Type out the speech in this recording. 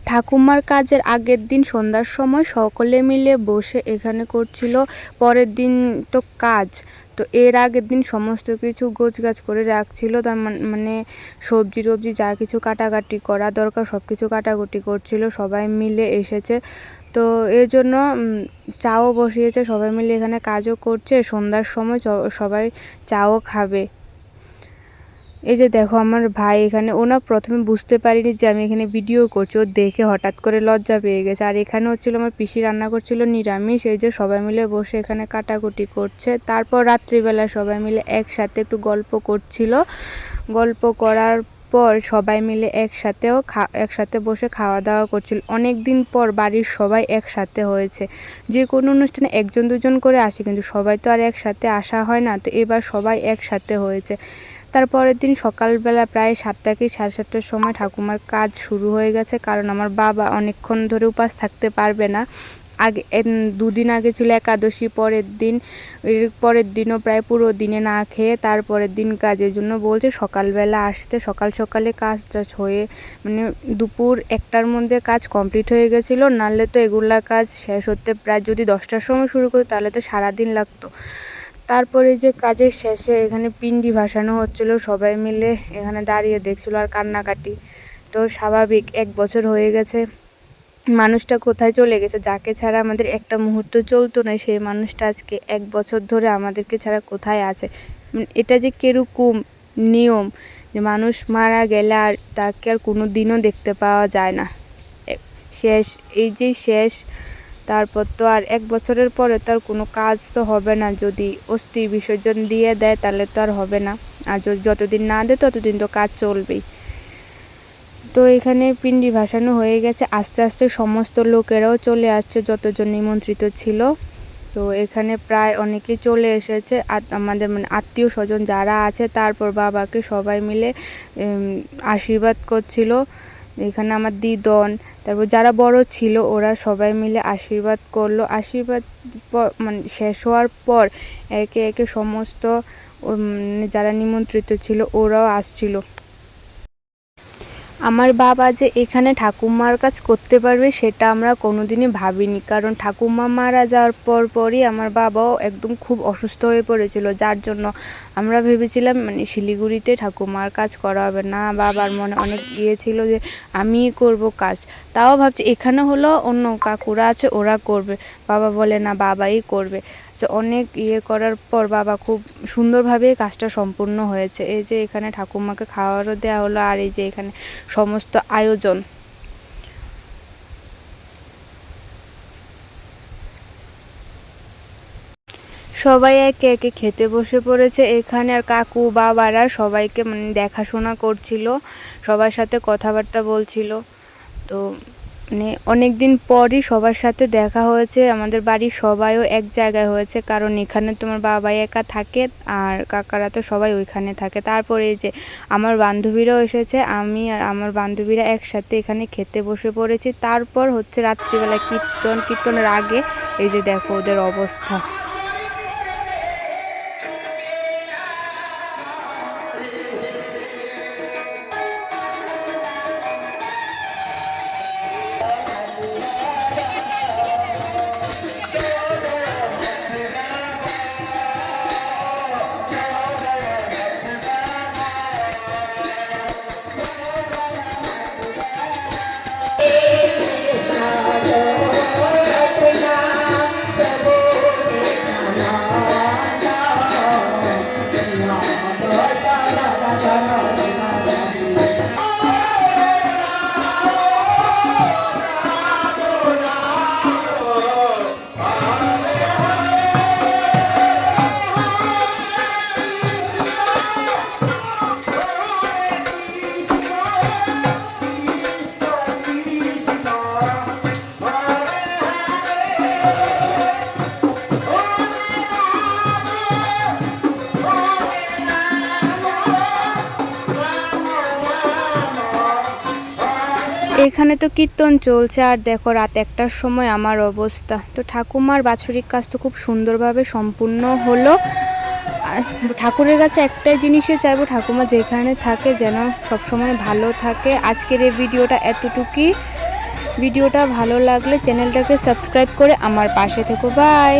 ঠাকুমার কাজের আগের দিন সন্ধ্যার সময় সকলে মিলে বসে এখানে করছিল পরের দিন তো কাজ। তো এর আগের দিন সমস্ত কিছু গোছগাছ করে রাখছিল, তার মানে সবজি টবজি যা কিছু কাটাকাটি করা দরকার সব কিছু কাটাকুটি করছিল। সবাই মিলে এসেছে, তো এর জন্য চাও বসিয়েছে, সবাই মিলে এখানে কাজও করছে। সন্ধ্যার সময় সবাই চাও খাবে। এই যে দেখো আমার ভাই এখানে, ও না প্রথমে বুঝতে পারিনি যে আমি এখানে ভিডিও করছি, ও দেখে হঠাৎ করে লজ্জা পেয়ে গেছে। আর এখানে হচ্ছিল আমার পিসি রান্না করছিল নিরামিষ। এই যে সবাই মিলে বসে এখানে কাটাকুটি করছে। তারপর রাত্রিবেলা সবাই মিলে একসাথে একটু গল্প করছিল। গল্প করার পর সবাই মিলে একসাথে বসে খাওয়া দাওয়া করছিল। অনেক দিন পর বাড়ির সবাই একসাথে হয়েছে। যে কোনো অনুষ্ঠানে একজন দুজন করে আসে, কিন্তু সবাই তো আর একসাথে আসা হয় না। তো এবার সবাই একসাথে হয়েছে। তারপরের দিন সকালবেলা প্রায় 7টা কি 7:30টার সময় ঠাকুমার কাজ শুরু হয়ে গেছে, কারণ আমার বাবা অনেকক্ষণ ধরে উপাস থাকতে পারবে না। আগে 2 দিন আগে ছিল একাদশী, পরের দিনও প্রায় পুরো দিনে না খেয়ে তারপরের দিন কাজের জন্য বলছে সকালবেলা আসতে। সকালে কাজ টাজ হয়ে মানে দুপুর 1টার মধ্যে কাজ কমপ্লিট হয়ে গেছিলো, নাহলে তো এগুলা কাজ শেষ হতে প্রায় যদি 10টার সময় শুরু করি তাহলে তো সারাদিন লাগতো। তারপরে যে কাজের শেষে এখানে পিণ্ডি ভাসানো হচ্ছিল, সবাই মিলে এখানে দাঁড়িয়ে দেখছিল আর কান্নাকাটি। তো স্বাভাবিক, 1 বছর হয়ে গেছে, মানুষটা কোথায় চলে গেছে, যাকে ছাড়া আমাদের একটা মুহূর্ত চলতো না, সেই মানুষটা আজকে 1 বছর ধরে আমাদেরকে ছাড়া কোথায় আছে। এটা যে কিরকম নিয়ম যে মানুষ মারা গেলে আর তাকে আর কোনো দিনও দেখতে পাওয়া যায় না, শেষ, এই যে শেষ। তারপর তো আর 1 বছরের পরে তো আর কোনো কাজ তো হবে না। যদি অস্থি বিসর্জন দিয়ে দেয় তাহলে তো আর হবে না, আর যতদিন না দেয় ততদিন তো কাজ চলবেই। তো এখানে পিণ্ডি ভাসানো হয়ে গেছে, আস্তে আস্তে সমস্ত লোকেরাও চলে আসছে যতজন নিমন্ত্রিত ছিল। তো এখানে প্রায় অনেকেই চলে এসেছে, আমাদের মানে আত্মীয় স্বজন যারা আছে। তারপর বাবাকে সবাই মিলে আশীর্বাদ করছিল। এখানে আমার দিদন, তারপর যারা বড় ছিল ওরা সবাই মিলে আশীর্বাদ করলো। আশীর্বাদ মানে শেষ হওয়ার পর একে একে সমস্ত যারা নিমন্ত্রিত ছিল ওরাও আসছিল। আমার বাবা যে এখানে ঠাকুমার কাজ করতে পারবে সেটা আমরা কোনোদিনই ভাবিনি, কারণ ঠাকুমা মারা যাওয়ার পরই আমার বাবাও একদম খুব অসুস্থ হয়ে পড়েছিল, যার জন্য আমরা ভেবেছিলাম মানে শিলিগুড়িতে ঠাকুমার কাজ করা হবে না। বাবার মনে অনেক ছিল যে আমিই করব কাজ, তাও ভাবছি এখানে হলো অন্য কাকুরা আছে ওরা করবে, বাবা বলে না বাবাই করবে। অনেক করার পর বাবা খুব সুন্দরভাবে কাজটা সম্পূর্ণ হয়েছে। এই যে এখানে ঠাকুমাকে খাওয়ারও দেওয়া হলো, আর এই যে এখানে সমস্ত আয়োজন। সবাই একে একে খেতে বসে পড়েছে এখানে, আর কাকু বাবারা সবাইকে মানে দেখাশোনা করছিল, সবার সাথে কথাবার্তা বলছিল। তো মানে অনেক দিন পরই সবার সাথে দেখা হয়েছে, আমাদের বাড়ির সবাইও এক জায়গায় হয়েছে, কারণ এখানে তোমার বাবাই একা থাকে আর কাকারা তো সবাই ওইখানে থাকে। তারপরে এই যে আমার বান্ধবীরাও এসেছে, আমি আর আমার বান্ধবীরা একসাথে এখানে খেতে বসে পড়েছি। তারপর হচ্ছে রাত্রিবেলা কীর্তনের আগে এই যে দেখো ওদের অবস্থা। এখানে তো কীর্তন চলছে, আর দেখো রাত 1টার সময় আমার অবস্থা। তো ঠাকুমার বাৎসরিক কাজ তো খুব সুন্দরভাবে সম্পূর্ণ হলো। আর ঠাকুরের কাছে একটাই জিনিসই চাইবো, ঠাকুমা যেখানে থাকে যেন সবসময় ভালো থাকে। আজকের এই ভিডিওটা এতটুকুই। ভিডিওটা ভালো লাগলে চ্যানেলটাকে সাবস্ক্রাইব করে আমার পাশে থেকো। বাই।